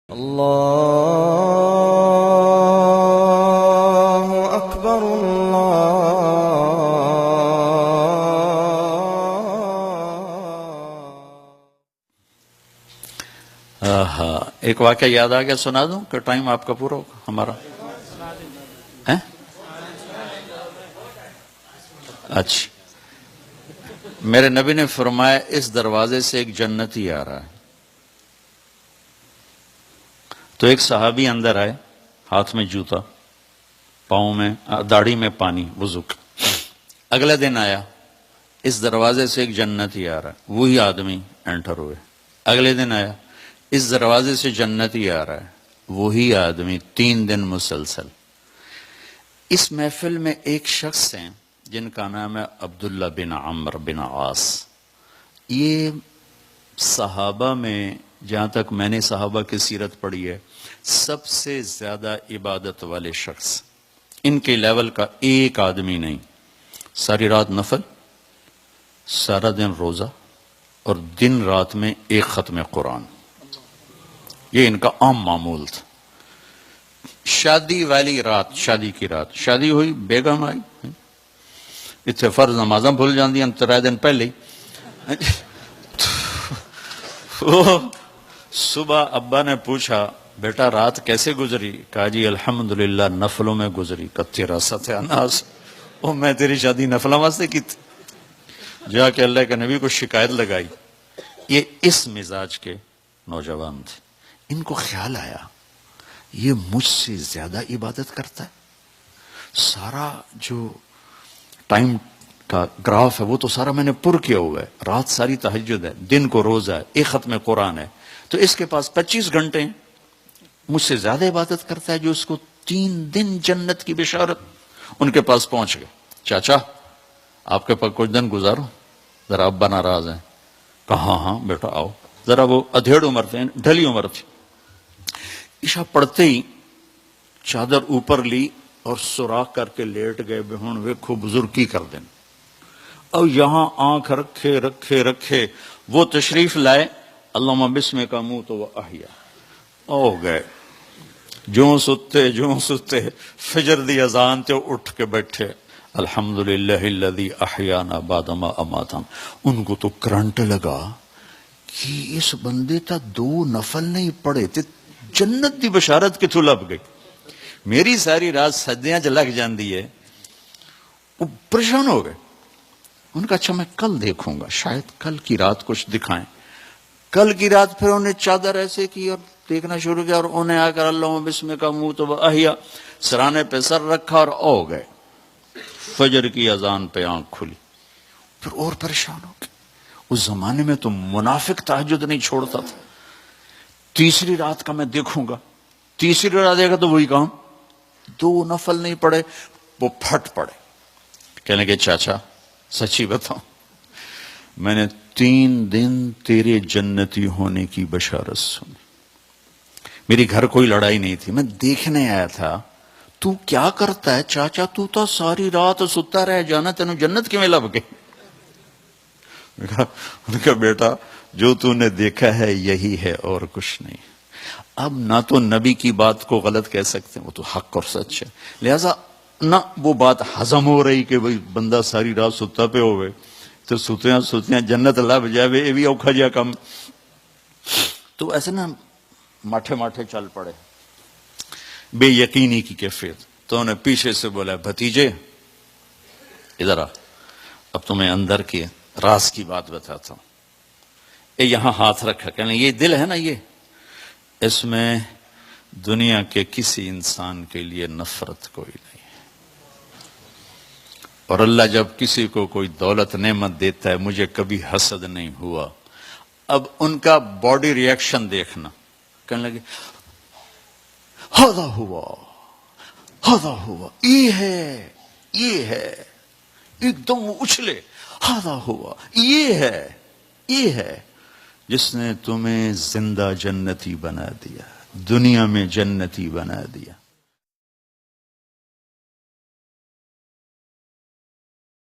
اللہ اکبر ایک واقعہ یاد آ گیا، سنا دوں کہ ٹائم آپ کا پورا ہوگا ہمارا؟ اچھا، میرے نبی نے فرمایا اس دروازے سے ایک جنتی آ رہا ہے۔ تو ایک صحابی اندر آئے، ہاتھ میں جوتا، پاؤں میں داڑھی میں پانی، وضو کا۔ اگلے دن آیا، اس دروازے سے ایک جنتی آ رہا ہے، وہی آدمی انٹر ہوئے۔ اگلے دن آیا، اس دروازے سے جنتی آ رہا ہے، وہی آدمی 3 دن مسلسل۔ اس محفل میں ایک شخص ہیں جن کا نام ہے عبداللہ بن عمرو بن عاص۔ یہ صحابہ میں، جہاں تک میں نے صحابہ کی سیرت پڑھی ہے، سب سے زیادہ عبادت والے شخص۔ ان کے لیول کا ایک آدمی نہیں، ساری رات نفل، سارا دن روزہ، اور دن رات میں ایک ختم قرآن، یہ ان کا عام معمول تھا۔ شادی والی رات، شادی کی رات، شادی ہوئی، بیگم آئی، اتنے فرض نمازاں بھول جاندی ہیں 3 دن پہلے ہی۔ صبح ابا نے پوچھا بیٹا رات کیسے گزری؟ کہا جی الحمدللہ نفلوں میں گزری۔ تیرا ستیاناس، او میں تیری شادی نفلوں واسطے کی تھی؟ جا کے اللہ کے نبی کو شکایت لگائی۔ یہ اس مزاج کے نوجوان تھے۔ ان کو خیال آیا یہ مجھ سے زیادہ عبادت کرتا ہے، سارا جو ٹائم کا گراف ہے وہ تو سارا میں نے پر کیا ہوا ہے، رات ساری تہجد ہے، دن کو روزہ ہے، ایک ختم قرآن ہے، تو اس کے پاس 25 گھنٹے ہیں، مجھ سے زیادہ عبادت کرتا ہے، جو اس کو 3 دن جنت کی بشارت۔ ان کے پاس پہنچ گئے، چاچا آپ کے پاس کچھ دن گزارو، ذرا ابا ناراض ہیں۔ کہا ہاں بیٹا آؤ۔ ذرا وہ ادھیڑ عمر تھے، ڈھلی عمر تھی۔ عشاء پڑھتے ہی چادر اوپر لی اور سوراخ کر کے لیٹ گئے، بہن ویکھو بزرگ کی کر دیں۔ اور یہاں آنکھ رکھے رکھے رکھے وہ تشریف لائے، اللہم بسم کا منہ تو وہ احیا ہو گئے۔ جو ستے فجر دی اذان تے اٹھ کے بیٹھے، الحمدللہ الذی احیانا بعد ما اماتنا۔ ان کو تو کرنٹ لگا کہ اس بندے تا 2 نفل نہیں پڑے تے جنت دی بشارت کتھوں لب گئی؟ میری ساری رات سجدیاں چ لگ جاندی ہے۔ وہ پریشان ہو گئے۔ ان کا اچھا میں کل دیکھوں گا، شاید کل کی رات کچھ دکھائیں۔ کل کی رات پھر انہیں چادر ایسے کی اور دیکھنا شروع کیا، اور انہیں آ کر اللہم بسم کا منہ تو احیا سرانے پہ سر رکھا اور او گئے۔ فجر کی اذان پہ آنکھ کھلی، پھر اور پریشان ہو گئے۔ اس زمانے میں تو منافق تہجد نہیں چھوڑتا تھا۔ تیسری رات کا میں دیکھوں گا، تیسری رات دیکھا تو وہی کام، 2 نفل نہیں پڑے، وہ پھٹ پڑے۔ کہنے لگے چاچا سچی بتاؤں، میں نے 3 دن تیرے جنتی ہونے کی بشارت سنی۔ میری گھر کوئی لڑائی نہیں تھی، میں دیکھنے آیا تھا تو کیا کرتا ہے چاچا، تو تو ساری رات ستا رہ جانا، تینوں جنت کیویں لب گئی؟ ان کا بیٹا جو تو نے دیکھا ہے یہی ہے اور کچھ نہیں۔ اب نہ تو نبی کی بات کو غلط کہہ سکتے ہیں، وہ تو حق اور سچ ہے، لہذا نہ وہ بات ہضم ہو رہی کہ بھئی بندہ ساری رات ستا پہ ہوئے تو ستیاں جنت لب جاوے، یہ بھی اوکھا جا کم۔ تو ایسے نا ماٹھے ماٹھے چل پڑے، بے یقینی کی کیفیت۔ تو انہیں پیچھے سے بولا بھتیجے ادھر آ، اب تمہیں اندر کی راز کی بات بتاتا ہوں۔ یہ یہاں ہاتھ رکھا، کہنے یہ دل ہے نا، یہ اس میں دنیا کے کسی انسان کے لیے نفرت کوئی نہیں ہے، اور اللہ جب کسی کو کوئی دولت نعمت دیتا ہے، مجھے کبھی حسد نہیں ہوا۔ اب ان کا باڈی ریئیکشن دیکھنا، کہنے لگے ہذا ہوا، یہ ہے، ایک دم اچھلے، ہذا ہوا، یہ ہے جس نے تمہیں زندہ جنتی بنا دیا، دنیا میں جنتی بنا دیا۔